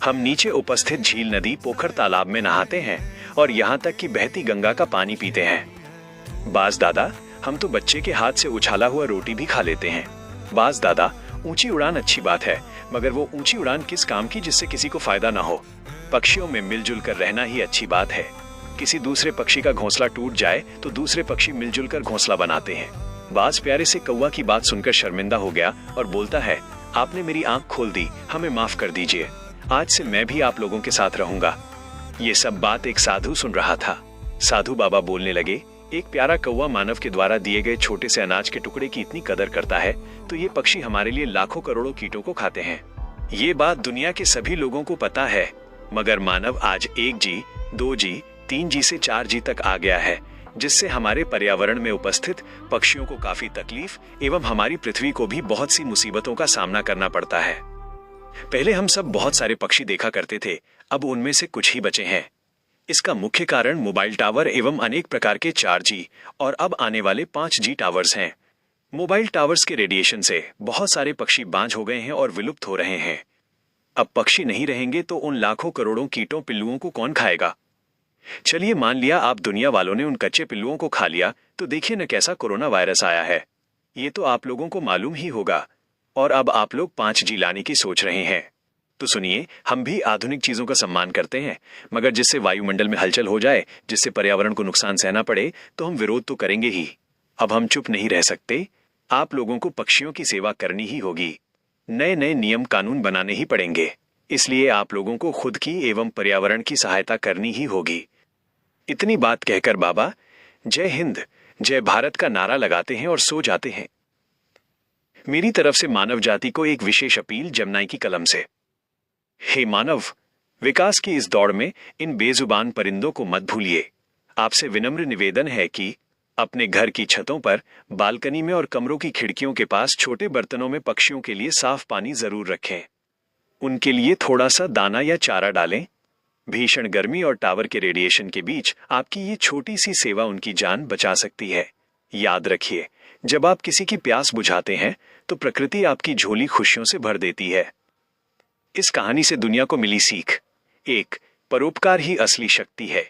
हम नीचे उपस्थित झील, नदी, पोखर, तालाब में नहाते हैं और यहाँ तक कि बहती गंगा का पानी पीते हैं। बाज दादा, हम तो बच्चे के हाथ से उछाला हुआ रोटी भी खा लेते हैं। बाज दादा, ऊंची उड़ान अच्छी बात है, मगर वो ऊंची उड़ान किस काम की जिससे किसी को फायदा ना हो। पक्षियों में मिलजुल कर रहना ही अच्छी बात है। किसी दूसरे पक्षी का घोंसला टूट जाए तो दूसरे पक्षी मिलजुल कर घोंसला बनाते हैं। बाज प्यारे से कौवा की बात सुनकर शर्मिंदा हो गया और बोलता है, आपने मेरी आंख खोल दी, हमें माफ कर दीजिए। आज से मैं भी आप लोगों के साथ रहूंगा। ये सब बात एक साधु सुन रहा था। साधु बाबा बोलने लगे, एक प्यारा कौवा मानव के द्वारा दिए गए छोटे से अनाज के टुकड़े की इतनी कदर करता है तो ये पक्षी हमारे लिए लाखों करोड़ों कीटों को खाते हैं। ये बात दुनिया के सभी लोगों को पता है, मगर मानव आज 1G, 2G, 3G से 4G तक आ गया है, जिससे हमारे पर्यावरण में उपस्थित पक्षियों को काफी तकलीफ एवं हमारी पृथ्वी को भी बहुत सी मुसीबतों का सामना करना पड़ता है। पहले हम सब बहुत सारे पक्षी देखा करते थे, अब उनमें से कुछ ही बचे हैं। इसका मुख्य कारण मोबाइल टावर एवं अनेक प्रकार के 4G और अब आने वाले 5G टावर्स हैं। मोबाइल टावर्स के रेडिएशन से बहुत सारे पक्षी बांझ हो गए हैं और विलुप्त हो रहे हैं। अब पक्षी नहीं रहेंगे तो उन लाखों करोड़ों कीटों, पिल्लुओं को कौन खाएगा? चलिए मान लिया आप दुनिया वालों ने उन कच्चे पिल्लुओं को खा लिया, तो देखिए न कैसा कोरोना वायरस आया है। ये तो आप लोगों को मालूम ही होगा। और अब आप लोग 5G लाने की सोच रहे हैं। तो सुनिए, हम भी आधुनिक चीजों का सम्मान करते हैं, मगर जिससे वायुमंडल में हलचल हो जाए, जिससे पर्यावरण को नुकसान सहना पड़े, तो हम विरोध तो करेंगे ही। अब हम चुप नहीं रह सकते। आप लोगों को पक्षियों की सेवा करनी ही होगी। नए नए नियम कानून बनाने ही पड़ेंगे। इसलिए आप लोगों को खुद की एवं पर्यावरण की सहायता करनी ही होगी। इतनी बात कहकर बाबा जय हिंद, जय भारत का नारा लगाते हैं और सो जाते हैं। मेरी तरफ से मानव जाति को एक विशेष अपील जमनाई की कलम से। हे मानव, विकास की इस दौड़ में इन बेजुबान परिंदों को मत भूलिए। आपसे विनम्र निवेदन है कि अपने घर की छतों पर, बालकनी में और कमरों की खिड़कियों के पास छोटे बर्तनों में पक्षियों के लिए साफ पानी जरूर रखें। उनके लिए थोड़ा सा दाना या चारा डालें। भीषण गर्मी और टावर के रेडिएशन के बीच आपकी ये छोटी सी सेवा उनकी जान बचा सकती है। याद रखिए, जब आप किसी की प्यास बुझाते हैं तो प्रकृति आपकी झोली खुशियों से भर देती है। इस कहानी से दुनिया को मिली सीख: 1. परोपकार ही असली शक्ति है।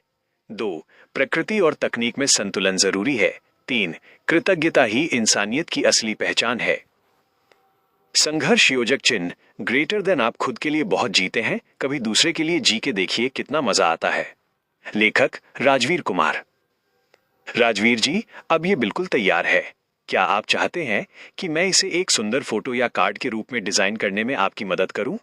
2. प्रकृति और तकनीक में संतुलन जरूरी है। 3. कृतज्ञता ही इंसानियत की असली पहचान है। संघर्ष योजक चिन्ह ग्रेटर देन। आप खुद के लिए बहुत जीते हैं, कभी दूसरे के लिए जी के देखिए, कितना मजा आता है। लेखक राजवीर कुमार। राजवीर जी, अब ये बिल्कुल तैयार है। क्या आप चाहते हैं कि मैं इसे एक सुंदर फोटो या कार्ड के रूप में डिजाइन करने में आपकी मदद करूं?